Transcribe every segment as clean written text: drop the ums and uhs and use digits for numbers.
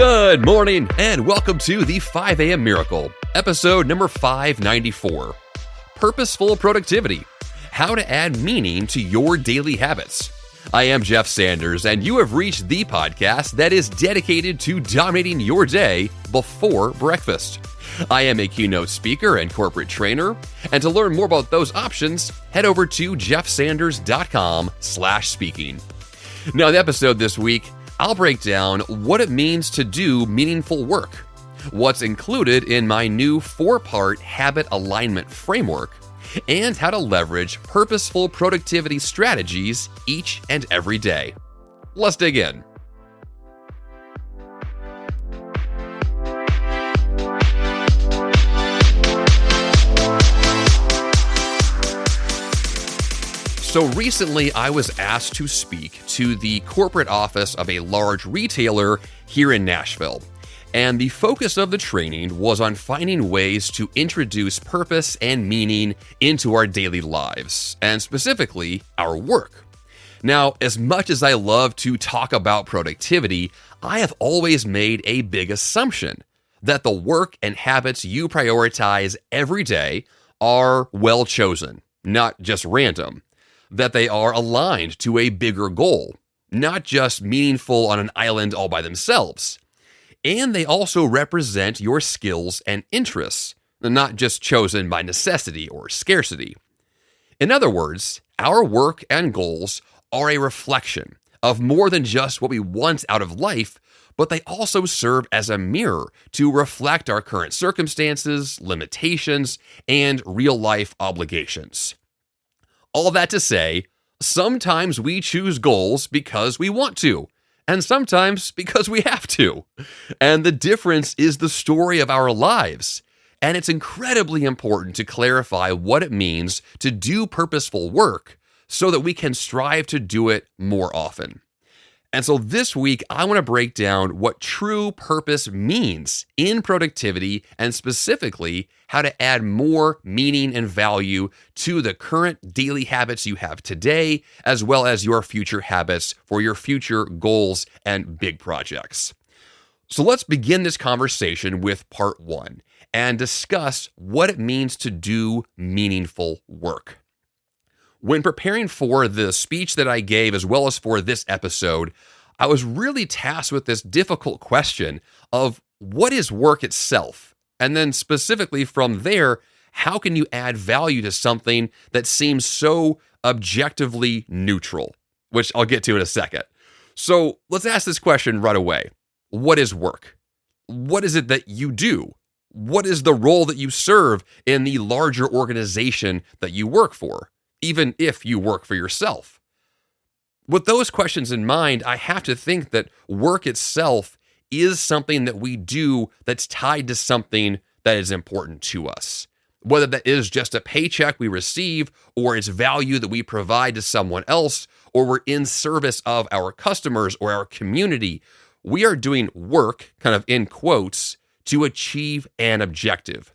Good morning, and welcome to the 5 a.m. Miracle, episode number 594. Purposeful Productivity, How to Add Meaning to Your Daily Habits. I am Jeff Sanders, and you have reached the podcast that is dedicated to dominating your day before breakfast. I am a keynote speaker and corporate trainer, and to learn more about those options, head over to jeffsanders.com/speaking. Now, in the episode this week, I'll break down what it means to do meaningful work, what's included in my new 4-part habit alignment framework, and how to leverage purposeful productivity strategies each and every day. Let's dig in. So recently, I was asked to speak to the corporate office of a large retailer here in Nashville. And the focus of the training was on finding ways to introduce purpose and meaning into our daily lives, and specifically our work. Now, as much as I love to talk about productivity, I have always made a big assumption that the work and habits you prioritize every day are well chosen, not just random. That they are aligned to a bigger goal, not just meaningful on an island all by themselves. And they also represent your skills and interests, not just chosen by necessity or scarcity. In other words, our work and goals are a reflection of more than just what we want out of life, but they also serve as a mirror to reflect our current circumstances, limitations, and real-life obligations. All that to say, sometimes we choose goals because we want to, and sometimes because we have to. And the difference is the story of our lives. And it's incredibly important to clarify what it means to do purposeful work so that we can strive to do it more often. And so this week, I want to break down what true purpose means in productivity, and specifically how to add more meaning and value to the current daily habits you have today, as well as your future habits for your future goals and big projects. So let's begin this conversation with part 1 and discuss what it means to do meaningful work. When preparing for the speech that I gave, as well as for this episode, I was really tasked with this difficult question of what is work itself? And then specifically from there, how can you add value to something that seems so objectively neutral? Which I'll get to in a second. So let's ask this question right away. What is work? What is it that you do? What is the role that you serve in the larger organization that you work for? Even if you work for yourself. With those questions in mind, I have to think that work itself is something that we do that's tied to something that is important to us. Whether that is just a paycheck we receive, or it's value that we provide to someone else, or we're in service of our customers or our community, we are doing work, kind of in quotes, to achieve an objective.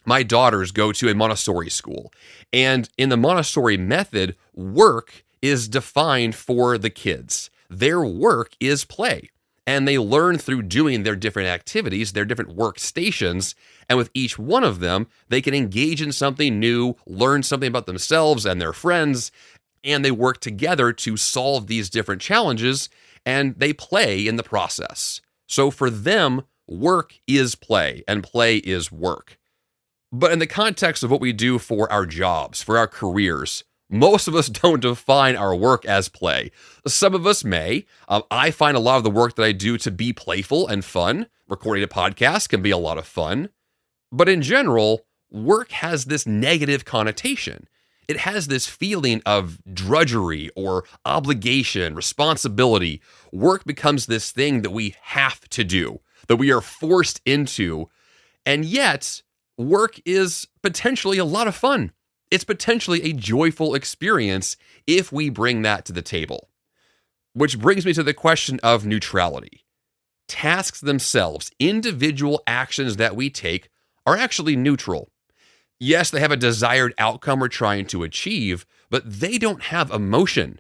My daughters go to a Montessori school, and in the Montessori method, work is defined for the kids. Their work is play, and they learn through doing their different activities, their different workstations, and with each one of them, they can engage in something new, learn something about themselves and their friends, and they work together to solve these different challenges, and they play in the process. So for them, work is play, and play is work. But in the context of what we do for our jobs, for our careers, most of us don't define our work as play. Some of us may. I find a lot of the work that I do to be playful and fun. Recording a podcast can be a lot of fun. But in general, work has this negative connotation. It has this feeling of drudgery or obligation, responsibility. Work becomes this thing that we have to do, that we are forced into. And yet, work is potentially a lot of fun. It's potentially a joyful experience if we bring that to the table. Which brings me to the question of neutrality. Tasks themselves, individual actions that we take, are actually neutral. Yes, they have a desired outcome we're trying to achieve, but they don't have emotion.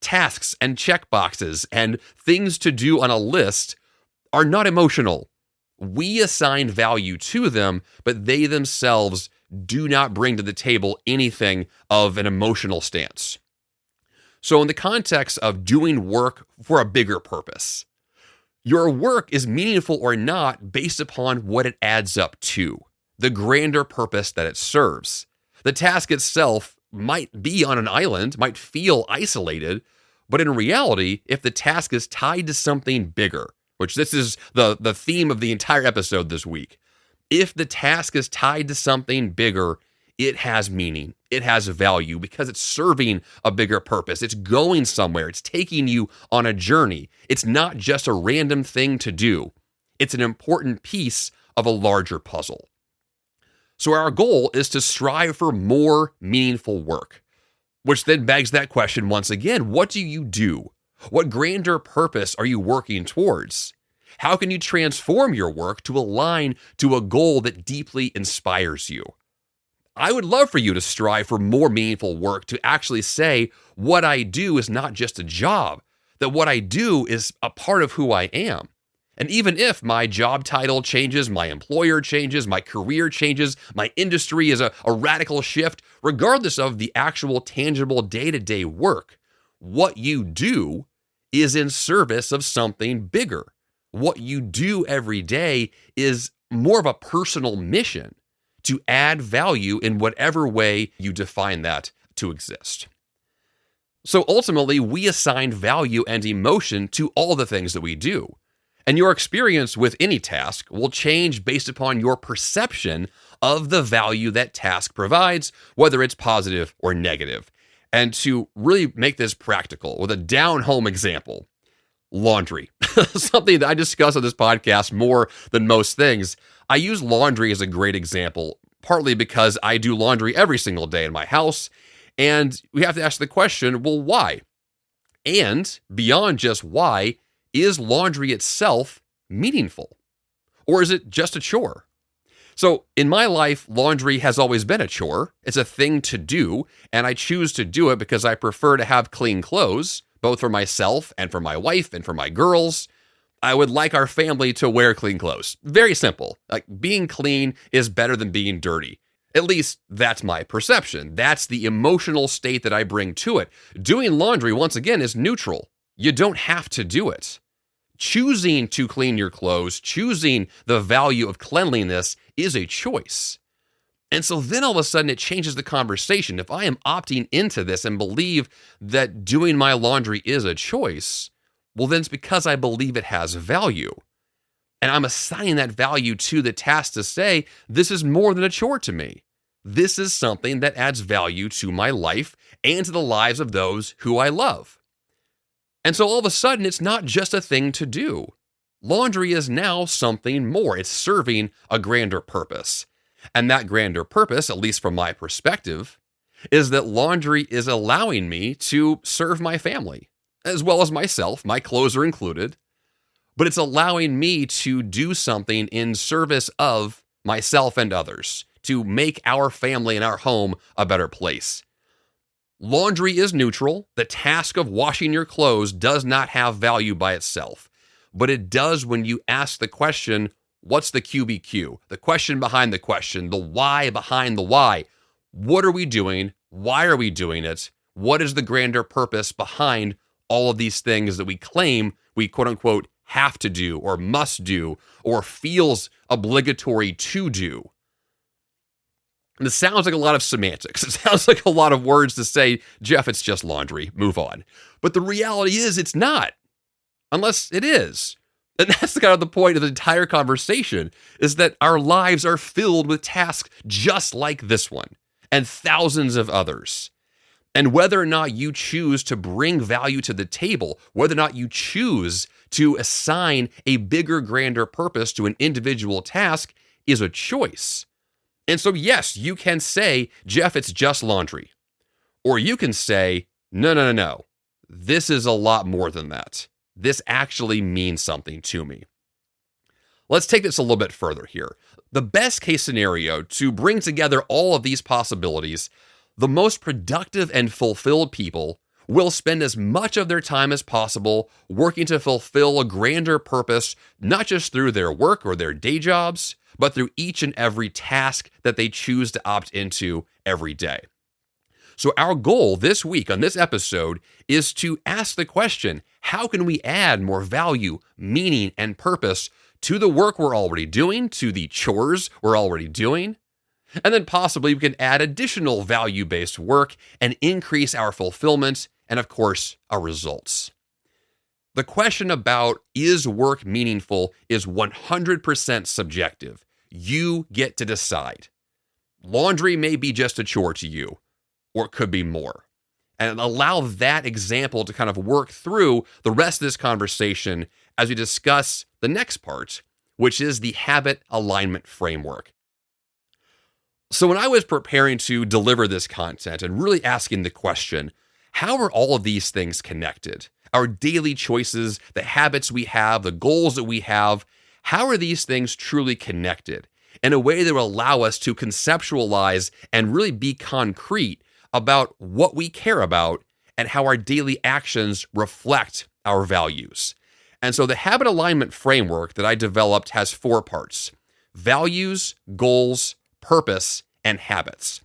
Tasks and checkboxes and things to do on a list are not emotional. We assign value to them, but they themselves do not bring to the table anything of an emotional stance. So in the context of doing work for a bigger purpose, your work is meaningful or not based upon what it adds up to, the grander purpose that it serves. The task itself might be on an island, might feel isolated, but in reality, if the task is tied to something bigger, which this is the theme of the entire episode this week, if the task is tied to something bigger, it has meaning, it has value because it's serving a bigger purpose. It's going somewhere. It's taking you on a journey. It's not just a random thing to do. It's an important piece of a larger puzzle. So our goal is to strive for more meaningful work, which then begs that question once again, what do you do? What grander purpose are you working towards? How can you transform your work to align to a goal that deeply inspires you? I would love for you to strive for more meaningful work, to actually say what I do is not just a job, that what I do is a part of who I am. And even if my job title changes, my employer changes, my career changes, my industry is a radical shift, regardless of the actual tangible day-to-day work, what you do is in service of something bigger. What you do every day is more of a personal mission to add value in whatever way you define that to exist. So ultimately, we assign value and emotion to all the things that we do. And your experience with any task will change based upon your perception of the value that task provides, whether it's positive or negative. And to really make this practical with a down-home example, laundry, something that I discuss on this podcast more than most things. I use laundry as a great example, partly because I do laundry every single day in my house, and we have to ask the question, well, why? And beyond just why, is laundry itself meaningful? Or is it just a chore? So in my life, laundry has always been a chore. It's a thing to do, and I choose to do it because I prefer to have clean clothes, both for myself and for my wife and for my girls. I would like our family to wear clean clothes. Very simple. Like, being clean is better than being dirty. At least that's my perception. That's the emotional state that I bring to it. Doing laundry, once again, is neutral. You don't have to do it. Choosing to clean your clothes, choosing the value of cleanliness is a choice. And so then all of a sudden it changes the conversation. If I am opting into this and believe that doing my laundry is a choice, well, then it's because I believe it has value. And I'm assigning that value to the task to say, this is more than a chore to me. This is something that adds value to my life and to the lives of those who I love. And so all of a sudden, it's not just a thing to do. Laundry is now something more. It's serving a grander purpose. And that grander purpose, at least from my perspective, is that laundry is allowing me to serve my family, as well as myself. My clothes are included. But it's allowing me to do something in service of myself and others, to make our family and our home a better place. Laundry is neutral. The task of washing your clothes does not have value by itself, but it does when you ask the question, what's the QBQ? The question behind the question, the why behind the why. What are we doing? Why are we doing it? What is the grander purpose behind all of these things that we claim we quote unquote have to do or must do or feels obligatory to do? And it sounds like a lot of semantics. It sounds like a lot of words to say, Jeff, it's just laundry, move on. But the reality is it's not, unless it is. And that's kind of the point of the entire conversation, is that our lives are filled with tasks just like this one and thousands of others. And whether or not you choose to bring value to the table, whether or not you choose to assign a bigger, grander purpose to an individual task is a choice. And so, yes, you can say, Jeff, it's just laundry. Or you can say, no. This is a lot more than that. This actually means something to me. Let's take this a little bit further here. The best case scenario to bring together all of these possibilities, the most productive and fulfilled people will spend as much of their time as possible working to fulfill a grander purpose, not just through their work or their day jobs, but through each and every task that they choose to opt into every day. So our goal this week on this episode is to ask the question, how can we add more value, meaning, and purpose to the work we're already doing, to the chores we're already doing? And then possibly we can add additional value-based work and increase our fulfillment and, of course, our results. The question about is work meaningful is 100% subjective. You get to decide. Laundry may be just a chore to you, or it could be more. And allow that example to kind of work through the rest of this conversation as we discuss the next part, which is the habit alignment framework. So when I was preparing to deliver this content and really asking the question, how are all of these things connected? Our daily choices, the habits we have, the goals that we have, how are these things truly connected in a way that will allow us to conceptualize and really be concrete about what we care about and how our daily actions reflect our values? And so the habit alignment framework that I developed has 4 parts: values, goals, purpose, and habits.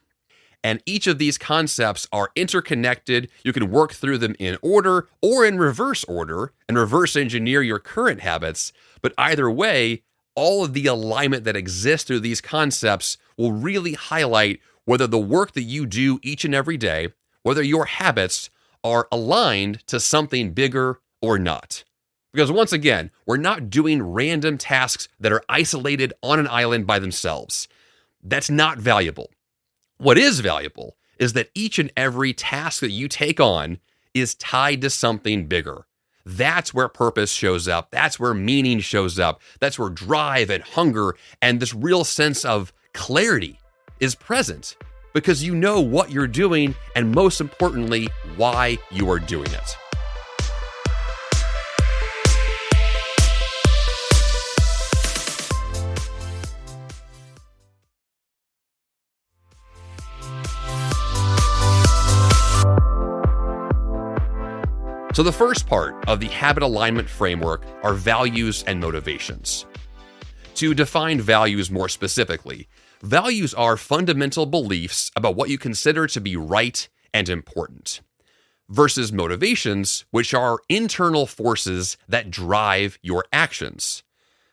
And each of these concepts are interconnected. You can work through them in order or in reverse order and reverse engineer your current habits. But either way, all of the alignment that exists through these concepts will really highlight whether the work that you do each and every day, whether your habits are aligned to something bigger or not. Because once again, we're not doing random tasks that are isolated on an island by themselves. That's not valuable. What is valuable is that each and every task that you take on is tied to something bigger. That's where purpose shows up. That's where meaning shows up. That's where drive and hunger and this real sense of clarity is present, because you know what you're doing and, most importantly, why you are doing it. So the first part of the habit alignment framework are values and motivations. To define values more specifically, values are fundamental beliefs about what you consider to be right and important, versus motivations, which are internal forces that drive your actions.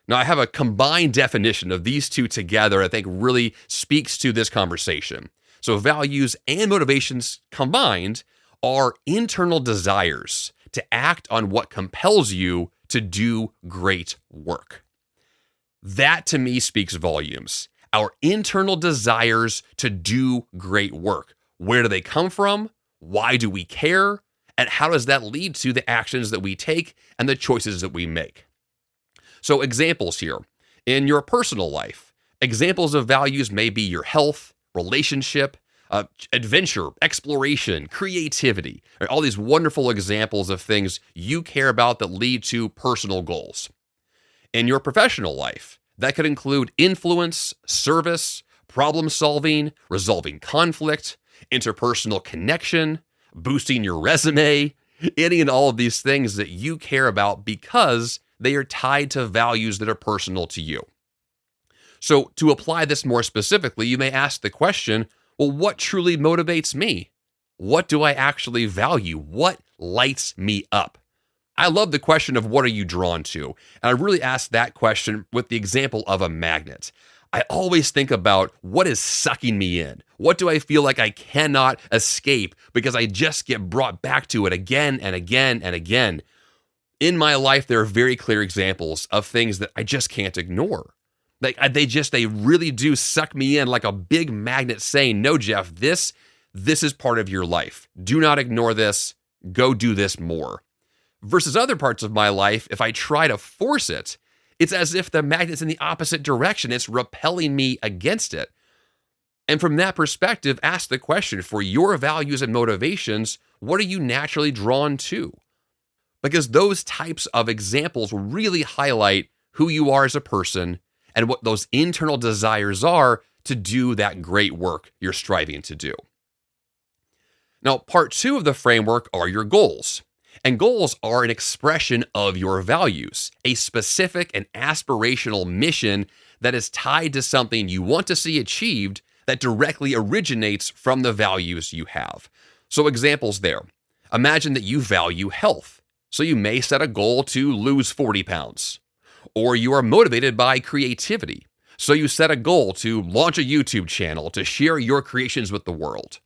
Now, I have a combined definition of these two together I think really speaks to this conversation. So values and motivations combined are internal desires to act on what compels you to do great work. That to me speaks volumes. Our internal desires to do great work. Where do they come from? Why do we care? And how does that lead to the actions that we take and the choices that we make? So examples here. In your personal life, examples of values may be your health, relationship, adventure, exploration, creativity, all these wonderful examples of things you care about that lead to personal goals. In your professional life, that could include influence, service, problem solving, resolving conflict, interpersonal connection, boosting your resume, any and all of these things that you care about because they are tied to values that are personal to you. So to apply this more specifically, you may ask the question, well, what truly motivates me? What do I actually value? What lights me up? I love the question of what are you drawn to? And I really ask that question with the example of a magnet. I always think about what is sucking me in. What do I feel like I cannot escape because I just get brought back to it again and again and again? In my life, there are very clear examples of things that I just can't ignore. They really do suck me in like a big magnet saying, no, Jeff, this is part of your life. Do not ignore this. Go do this more. Versus other parts of my life, if I try to force it, it's as if the magnet's in the opposite direction. It's repelling me against it. And from that perspective, ask the question, for your values and motivations, what are you naturally drawn to? Because those types of examples really highlight who you are as a person and what those internal desires are to do that great work you're striving to do. Now, part two of the framework are your goals. And goals are an expression of your values, a specific and aspirational mission that is tied to something you want to see achieved that directly originates from the values you have. So examples there. Imagine that you value health. So you may set a goal to lose 40 pounds. Or you are motivated by creativity. So you set a goal to launch a YouTube channel to share your creations with the world.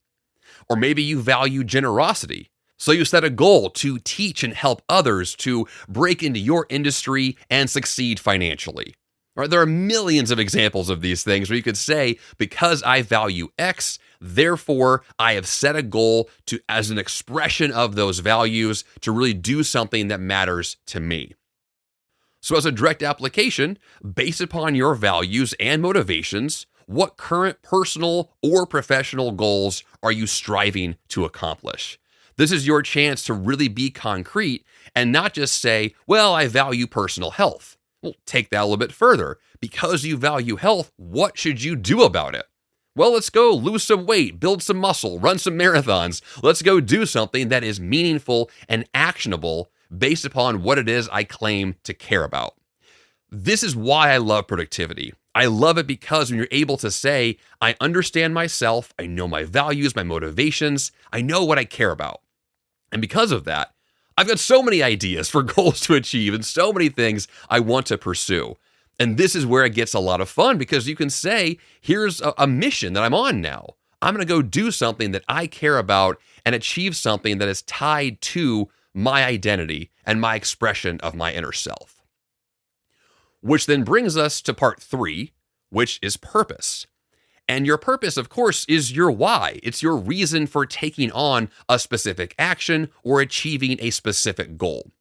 Or maybe you value generosity. So you set a goal to teach and help others to break into your industry and succeed financially. Right? There are millions of examples of these things where you could say, because I value X, therefore I have set a goal to, as an expression of those values, to really do something that matters to me. So as a direct application, based upon your values and motivations, what current personal or professional goals are you striving to accomplish? This is your chance to really be concrete and not just say, well, I value personal health. Well, take that a little bit further. Because you value health, what should you do about it? Well, let's go lose some weight, build some muscle, run some marathons. Let's go do something that is meaningful and actionable based upon what it is I claim to care about. This is why I love productivity. I love it because when you're able to say, I understand myself, I know my values, my motivations, I know what I care about. And because of that, I've got so many ideas for goals to achieve and so many things I want to pursue. And this is where it gets a lot of fun because you can say, here's a mission that I'm on now. I'm going to go do something that I care about and achieve something that is tied to my identity and my expression of my inner self. Which then brings us to part three, which is purpose. And your purpose, of course, is your why. It's your reason for taking on a specific action or achieving a specific goal.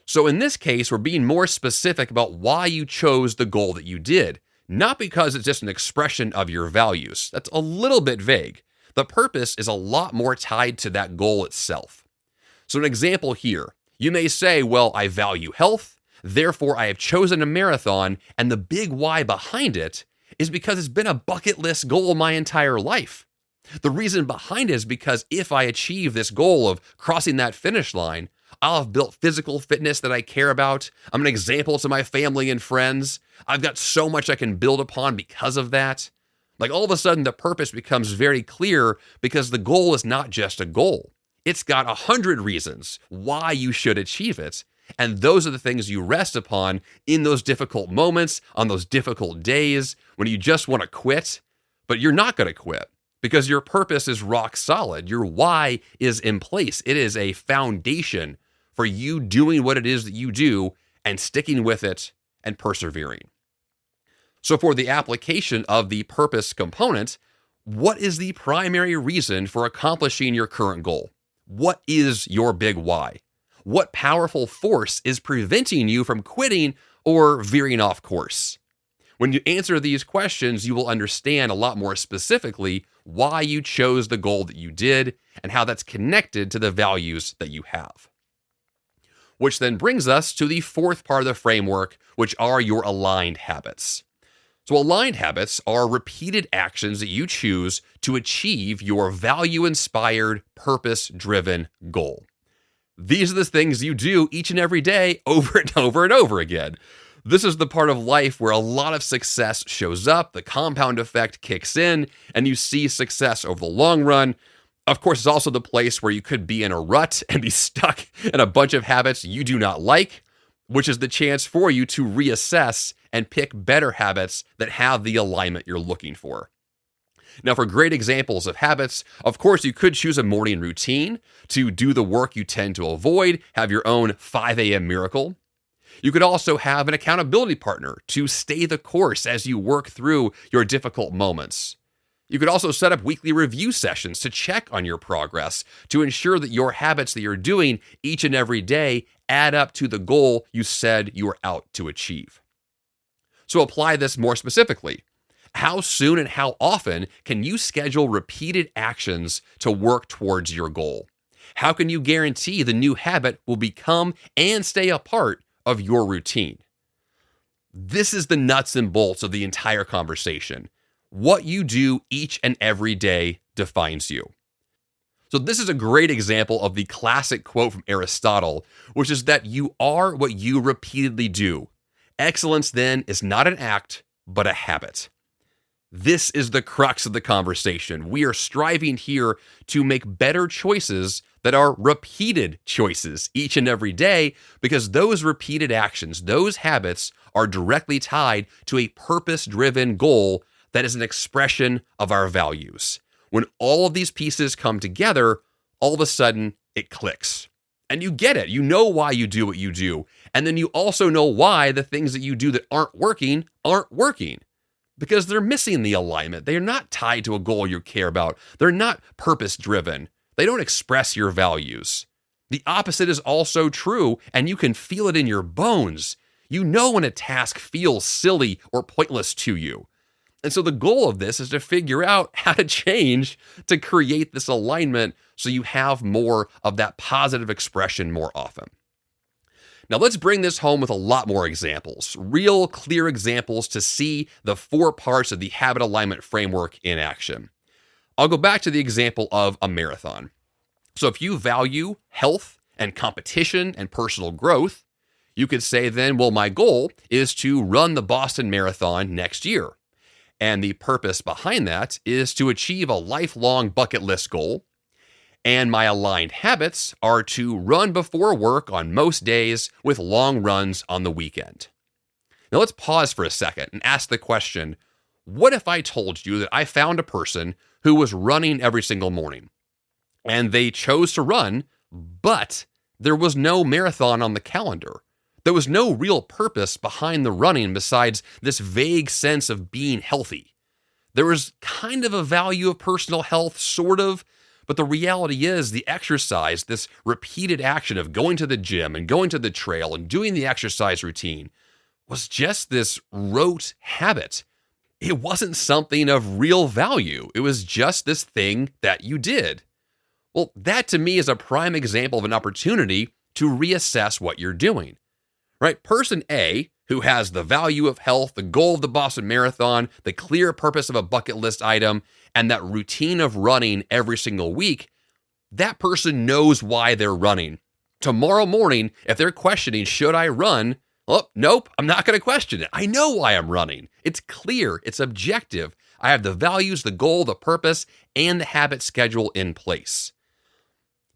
So in this case, we're being more specific about why you chose the goal that you did, not because it's just an expression of your values. That's a little bit vague. The purpose is a lot more tied to that goal itself. So an example here, you may say, well, I value health, therefore I have chosen a marathon, and the big why behind it is because it's been a bucket list goal my entire life. The reason behind it is because if I achieve this goal of crossing that finish line, I'll have built physical fitness that I care about. I'm an example to my family and friends. I've got so much I can build upon because of that. Like all of a sudden, the purpose becomes very clear because the goal is not just a goal. It's got 100 reasons why you should achieve it. And those are the things you rest upon in those difficult moments, on those difficult days when you just want to quit, but you're not going to quit because your purpose is rock solid. Your why is in place. It is a foundation for you doing what it is that you do and sticking with it and persevering. So for the application of the purpose component, what is the primary reason for accomplishing your current goal? What is your big why? What powerful force is preventing you from quitting or veering off course? When you answer these questions, you will understand a lot more specifically why you chose the goal that you did and how that's connected to the values that you have. Which then brings us to the fourth part of the framework, which are your aligned habits. So aligned habits are repeated actions that you choose to achieve your value-inspired, purpose-driven goal. These are the things you do each and every day over and over and over again. This is the part of life where a lot of success shows up, the compound effect kicks in, and you see success over the long run. Of course, it's also the place where you could be in a rut and be stuck in a bunch of habits you do not like, which is the chance for you to reassess and pick better habits that have the alignment you're looking for. Now, for great examples of habits, of course, you could choose a morning routine to do the work you tend to avoid, have your own 5 a.m. miracle. You could also have an accountability partner to stay the course as you work through your difficult moments. You could also set up weekly review sessions to check on your progress to ensure that your habits that you're doing each and every day add up to the goal you said you were out to achieve. So apply this more specifically. How soon and how often can you schedule repeated actions to work towards your goal? How can you guarantee the new habit will become and stay a part of your routine? This is the nuts and bolts of the entire conversation. What you do each and every day defines you. So this is a great example of the classic quote from Aristotle, which is that you are what you repeatedly do. Excellence then is not an act, but a habit. This is the crux of the conversation. We are striving here to make better choices that are repeated choices each and every day, because those repeated actions, those habits, are directly tied to a purpose-driven goal that is an expression of our values. When all of these pieces come together, all of a sudden it clicks. And you get it. You know why you do what you do. And then you also know why the things that you do that aren't working. Because they're missing the alignment. They're not tied to a goal you care about. They're not purpose-driven. They don't express your values. The opposite is also true, and you can feel it in your bones. You know when a task feels silly or pointless to you. And so the goal of this is to figure out how to change to create this alignment so you have more of that positive expression more often. Now let's bring this home with a lot more examples, real clear examples to see the 4 parts of the habit alignment framework in action. I'll go back to the example of a marathon. So if you value health and competition and personal growth, you could say then, well, my goal is to run the Boston Marathon next year. And the purpose behind that is to achieve a lifelong bucket list goal. And my aligned habits are to run before work on most days with long runs on the weekend. Now let's pause for a second and ask the question, what if I told you that I found a person who was running every single morning and they chose to run, but there was no marathon on the calendar? There was no real purpose behind the running besides this vague sense of being healthy. There was kind of a value of personal health, sort of, but the reality is the exercise, this repeated action of going to the gym and going to the trail and doing the exercise routine, was just this rote habit. It wasn't something of real value. It was just this thing that you did. Well, that to me is a prime example of an opportunity to reassess what you're doing. Right? Person A, who has the value of health, the goal of the Boston Marathon, the clear purpose of a bucket list item, and that routine of running every single week, that person knows why they're running. Tomorrow morning, if they're questioning, should I run? Well, nope, I'm not going to question it. I know why I'm running. It's clear, it's objective. I have the values, the goal, the purpose, and the habit schedule in place.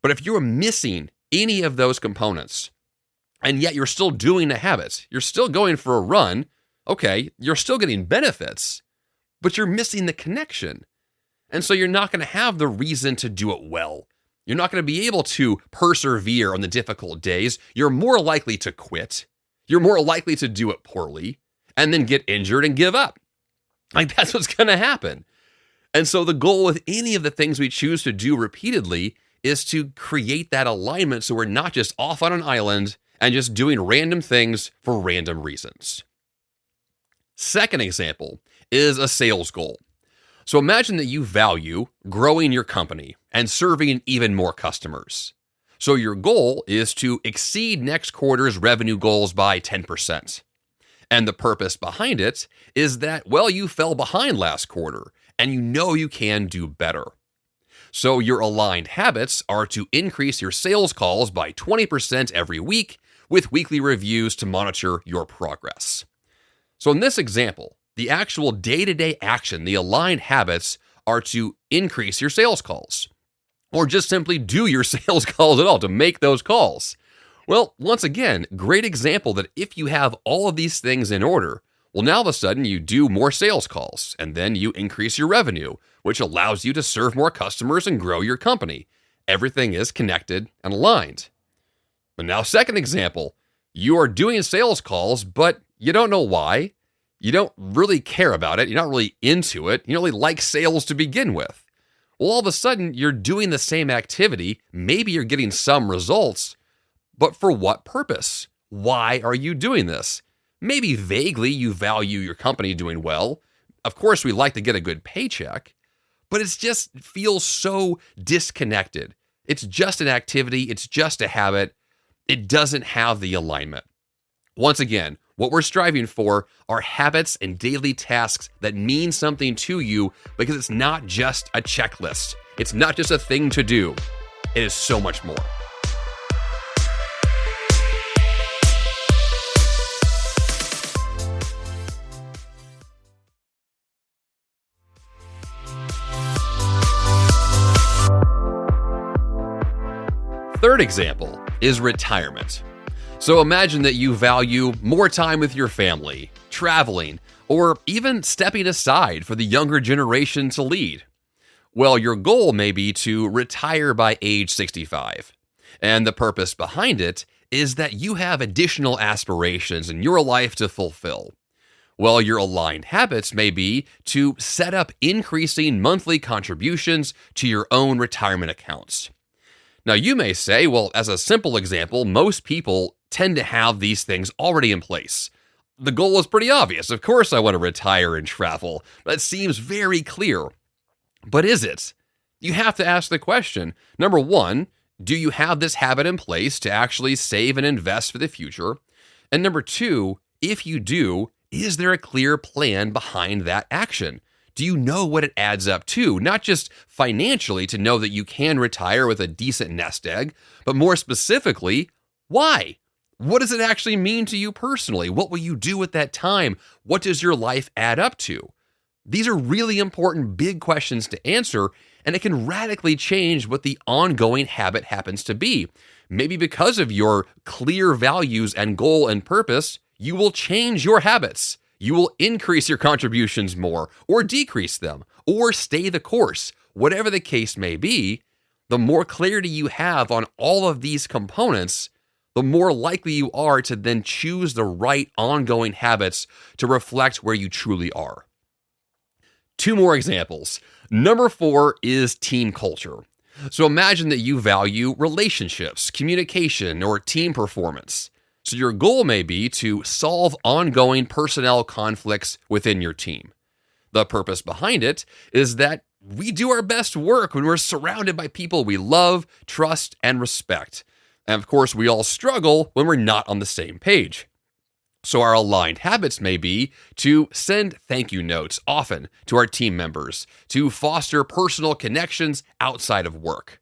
But if you're missing any of those components, and yet you're still doing a habit, you're still going for a run, okay, you're still getting benefits, but you're missing the connection. And so you're not going to have the reason to do it well. You're not going to be able to persevere on the difficult days. You're more likely to quit. You're more likely to do it poorly and then get injured and give up. Like that's what's going to happen. And so the goal with any of the things we choose to do repeatedly is to create that alignment so we're not just off on an island and just doing random things for random reasons. Second example is a sales goal. So imagine that you value growing your company and serving even more customers. So your goal is to exceed next quarter's revenue goals by 10%. And the purpose behind it is that, well, you fell behind last quarter and you know you can do better. So your aligned habits are to increase your sales calls by 20% every week with weekly reviews to monitor your progress. So in this example, the actual day-to-day action, the aligned habits, are to increase your sales calls, or just simply do your sales calls at all, to make those calls. Well, once again, great example that if you have all of these things in order, well, now all of a sudden you do more sales calls, and then you increase your revenue, which allows you to serve more customers and grow your company. Everything is connected and aligned. But now, second example, you are doing sales calls, but you don't know why. You don't really care about it. You're not really into it. You don't really like sales to begin with. Well, all of a sudden, you're doing the same activity. Maybe you're getting some results, but for what purpose? Why are you doing this? Maybe vaguely you value your company doing well. Of course, we like to get a good paycheck, but it just feels so disconnected. It's just an activity. It's just a habit. It doesn't have the alignment. Once again, what we're striving for are habits and daily tasks that mean something to you because it's not just a checklist. It's not just a thing to do. It is so much more. Third example is retirement. So imagine that you value more time with your family, traveling, or even stepping aside for the younger generation to lead. Well, your goal may be to retire by age 65. And the purpose behind it is that you have additional aspirations in your life to fulfill. Well, your aligned habits may be to set up increasing monthly contributions to your own retirement accounts. Now, you may say, well, as a simple example, most people tend to have these things already in place. The goal is pretty obvious. Of course, I want to retire and travel. That seems very clear. But is it? You have to ask the question. Number one, do you have this habit in place to actually save and invest for the future? And number two, if you do, is there a clear plan behind that action? Do you know what it adds up to? Not just financially to know that you can retire with a decent nest egg, but more specifically, why? What does it actually mean to you personally? What will you do with that time? What does your life add up to? These are really important big questions to answer, and it can radically change what the ongoing habit happens to be. Maybe because of your clear values and goal and purpose, you will change your habits. You will increase your contributions more, or decrease them, or stay the course. Whatever the case may be, the more clarity you have on all of these components, the more likely you are to then choose the right ongoing habits to reflect where you truly are. Two more examples. Number 4 is team culture. So imagine that you value relationships, communication, or team performance. So your goal may be to solve ongoing personnel conflicts within your team. The purpose behind it is that we do our best work when we're surrounded by people we love, trust, and respect. And of course, we all struggle when we're not on the same page. So our aligned habits may be to send thank you notes often to our team members, to foster personal connections outside of work.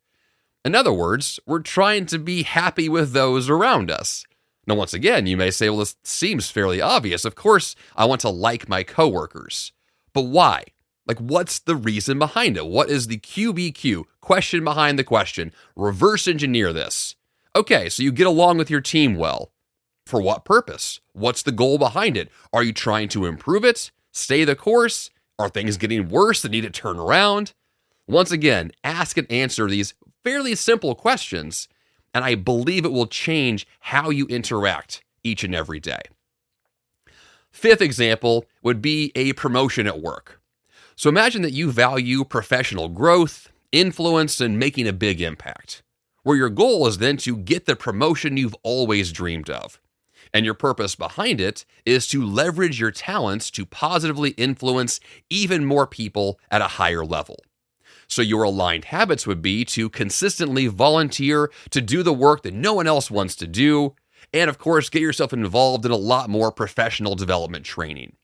In other words, we're trying to be happy with those around us. Now, once again, you may say, well, this seems fairly obvious. Of course, I want to like my coworkers. But why? Like, what's the reason behind it? What is the QBQ, question behind the question? Reverse engineer this. Okay, so you get along with your team well. For what purpose? What's the goal behind it? Are you trying to improve it? Stay the course? Are things getting worse that need to turn around? Once again, ask and answer these fairly simple questions, and I believe it will change how you interact each and every day. Fifth example would be a promotion at work. So imagine that you value professional growth, influence, and making a big impact, where your goal is then to get the promotion you've always dreamed of. And your purpose behind it is to leverage your talents to positively influence even more people at a higher level. So your aligned habits would be to consistently volunteer to do the work that no one else wants to do, and of course, get yourself involved in a lot more professional development training.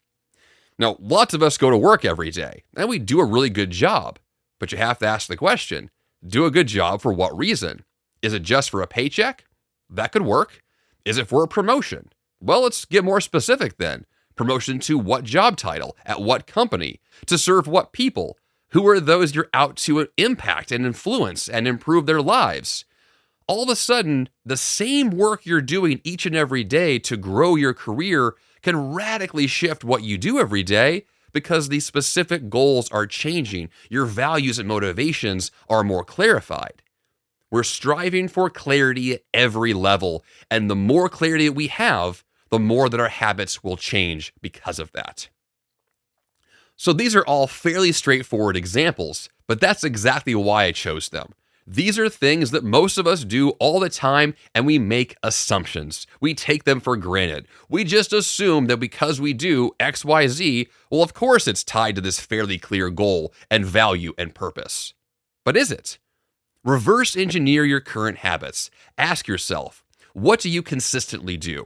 Now, lots of us go to work every day, and we do a really good job, but you have to ask the question, do a good job for what reason? Is it just for a paycheck? That could work. Is it for a promotion? Well, let's get more specific then. Promotion to what job title? At what company? To serve what people? Who are those you're out to impact and influence and improve their lives? All of a sudden, the same work you're doing each and every day to grow your career can radically shift what you do every day because the specific goals are changing. Your values and motivations are more clarified. We're striving for clarity at every level, and the more clarity we have, the more that our habits will change because of that. So these are all fairly straightforward examples, but that's exactly why I chose them. These are things that most of us do all the time, and we make assumptions. We take them for granted. We just assume that because we do X, Y, Z, well, of course it's tied to this fairly clear goal and value and purpose. But is it? Reverse engineer your current habits. Ask yourself, what do you consistently do?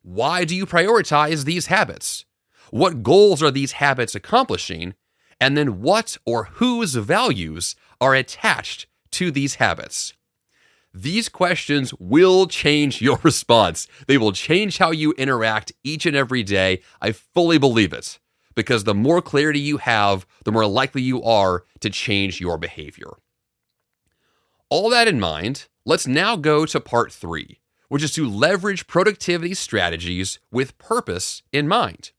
Why do you prioritize these habits? What goals are these habits accomplishing? And then what or whose values are attached to these habits? These questions will change your response. They will change how you interact each and every day. I fully believe it, because the more clarity you have, the more likely you are to change your behavior. All that in mind, let's now go to part 3, which is to leverage productivity strategies with purpose in mind.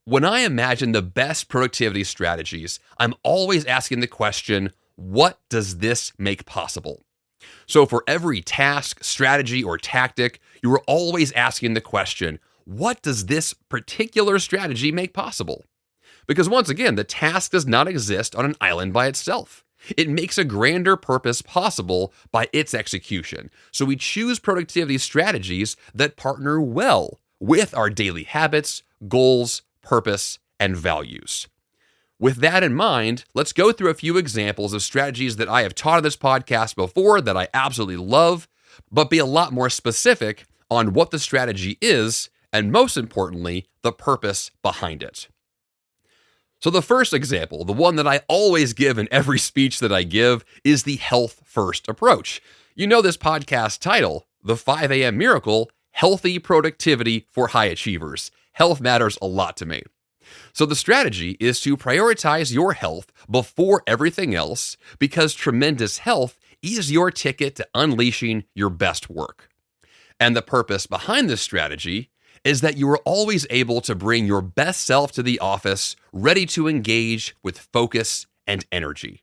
When I imagine the best productivity strategies, I'm always asking the question, what does this make possible? So for every task, strategy, or tactic, you are always asking the question, what does this particular strategy make possible? Because once again, the task does not exist on an island by itself. It makes a grander purpose possible by its execution. So we choose productivity strategies that partner well with our daily habits, goals, purpose, and values. With that in mind, let's go through a few examples of strategies that I have taught on this podcast before that I absolutely love, but be a lot more specific on what the strategy is, and most importantly, the purpose behind it. So the first example, the one that I always give in every speech that I give, is the health first approach. You know this podcast title, The 5 a.m. Miracle, Healthy Productivity for High Achievers. Health matters a lot to me. So the strategy is to prioritize your health before everything else, because tremendous health is your ticket to unleashing your best work. And the purpose behind this strategy is that you are always able to bring your best self to the office, ready to engage with focus and energy.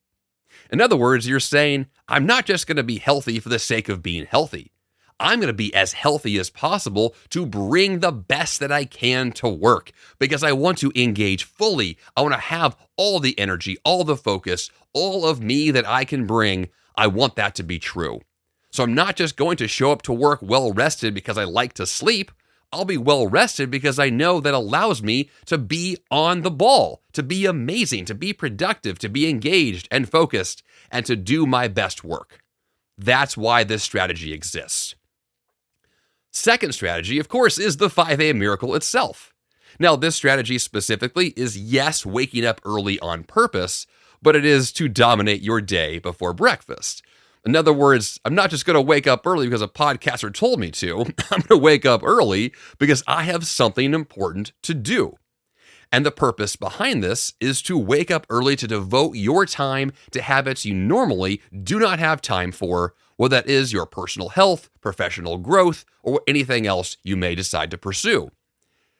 In other words, you're saying, I'm not just going to be healthy for the sake of being healthy. I'm going to be as healthy as possible to bring the best that I can to work, because I want to engage fully. I want to have all the energy, all the focus, all of me that I can bring. I want that to be true. So I'm not just going to show up to work well rested because I like to sleep. I'll be well rested because I know that allows me to be on the ball, to be amazing, to be productive, to be engaged and focused, and to do my best work. That's why this strategy exists. Second strategy, of course, is the 5 a.m. Miracle itself. Now, this strategy specifically is, yes, waking up early on purpose, but it is to dominate your day before breakfast. In other words, I'm not just going to wake up early because a podcaster told me to. I'm going to wake up early because I have something important to do. And the purpose behind this is to wake up early to devote your time to habits you normally do not have time for, whether that is your personal health, professional growth, or anything else you may decide to pursue.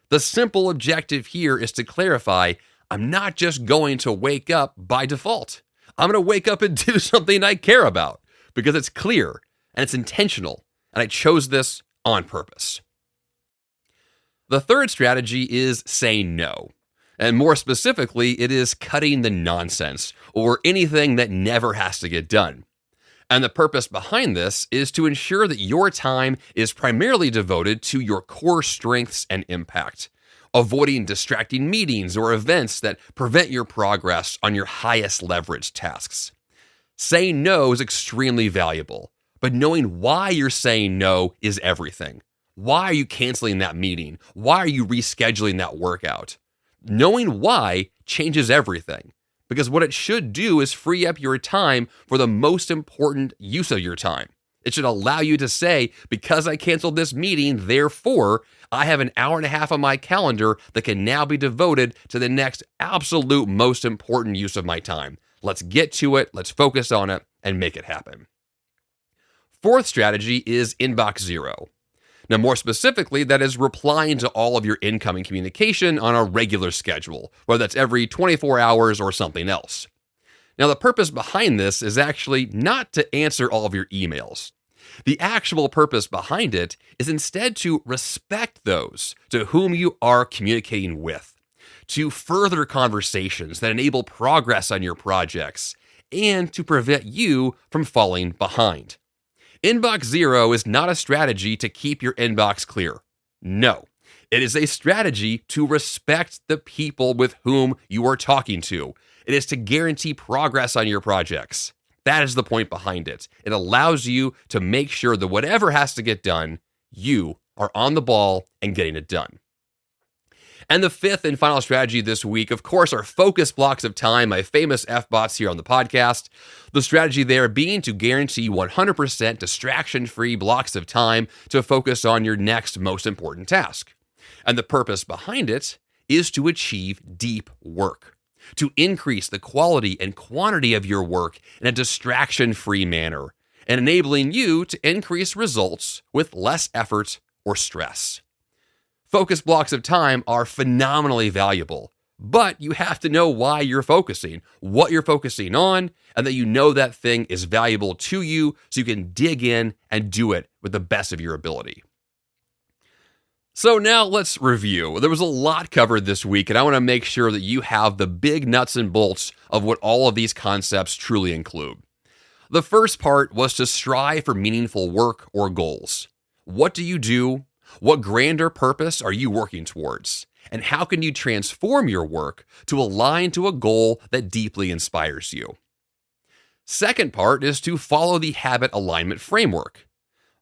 The simple objective here is to clarify, I'm not just going to wake up by default. I'm going to wake up and do something I care about because it's clear and it's intentional, and I chose this on purpose. The third strategy is saying no. And more specifically, it is cutting the nonsense or anything that never has to get done. And the purpose behind this is to ensure that your time is primarily devoted to your core strengths and impact, avoiding distracting meetings or events that prevent your progress on your highest leverage tasks. Saying no is extremely valuable, but knowing why you're saying no is everything. Why are you canceling that meeting? Why are you rescheduling that workout? Knowing why changes everything, because what it should do is free up your time for the most important use of your time. It should allow you to say, because I canceled this meeting, therefore, I have an hour and a half on my calendar that can now be devoted to the next absolute most important use of my time. Let's get to it, let's focus on it, and make it happen. Fourth strategy is inbox zero. Now, more specifically, that is replying to all of your incoming communication on a regular schedule, whether that's every 24 hours or something else. Now, the purpose behind this is actually not to answer all of your emails. The actual purpose behind it is instead to respect those to whom you are communicating with, to further conversations that enable progress on your projects, and to prevent you from falling behind. Inbox zero is not a strategy to keep your inbox clear. No, it is a strategy to respect the people with whom you are talking to. It is to guarantee progress on your projects. That is the point behind it. It allows you to make sure that whatever has to get done, you are on the ball and getting it done. And the fifth and final strategy this week, of course, are focus blocks of time, my famous F-bots here on the podcast. The strategy there being to guarantee 100% distraction-free blocks of time to focus on your next most important task. And the purpose behind it is to achieve deep work, to increase the quality and quantity of your work in a distraction-free manner, and enabling you to increase results with less effort or stress. Focus blocks of time are phenomenally valuable, but you have to know why you're focusing, what you're focusing on, and that you know that thing is valuable to you so you can dig in and do it with the best of your ability. So now let's review. There was a lot covered this week, and I want to make sure that you have the big nuts and bolts of what all of these concepts truly include. The first part was to strive for meaningful work or goals. What do you do? What grander purpose are you working towards? And how can you transform your work to align to a goal that deeply inspires you? Second part is to follow the habit alignment framework.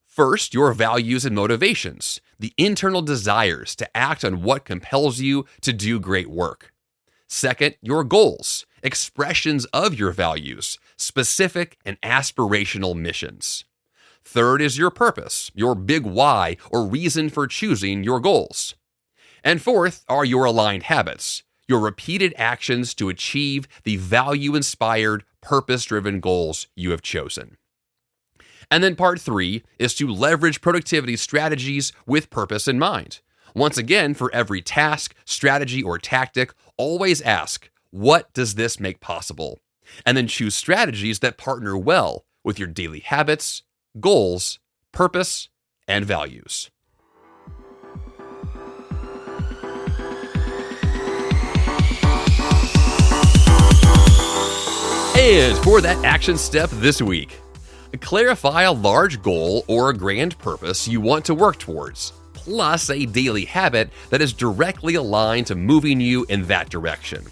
First, your values and motivations, the internal desires to act on what compels you to do great work. Second, your goals, expressions of your values, specific and aspirational missions. Third is your purpose, your big why or reason for choosing your goals. And fourth are your aligned habits, your repeated actions to achieve the value-inspired, purpose-driven goals you have chosen. And then part 3 is to leverage productivity strategies with purpose in mind. Once again, for every task, strategy, or tactic, always ask, what does this make possible? And then choose strategies that partner well with your daily habits, goals, purpose, and values. And for that action step this week, clarify a large goal or a grand purpose you want to work towards, plus a daily habit that is directly aligned to moving you in that direction.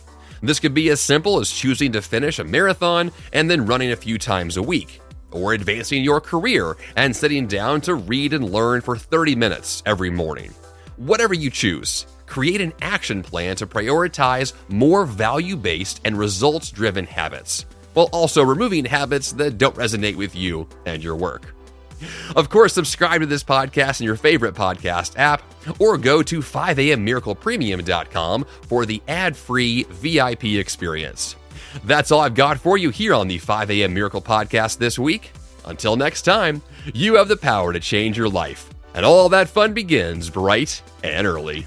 This could be as simple as choosing to finish a marathon and then running a few times a week, or advancing your career and sitting down to read and learn for 30 minutes every morning. Whatever you choose, create an action plan to prioritize more value-based and results-driven habits, while also removing habits that don't resonate with you and your work. Of course, subscribe to this podcast in your favorite podcast app, or go to 5ammiraclepremium.com for the ad-free VIP experience. That's all I've got for you here on the 5am Miracle Podcast this week. Until next time, you have the power to change your life, and all that fun begins bright and early.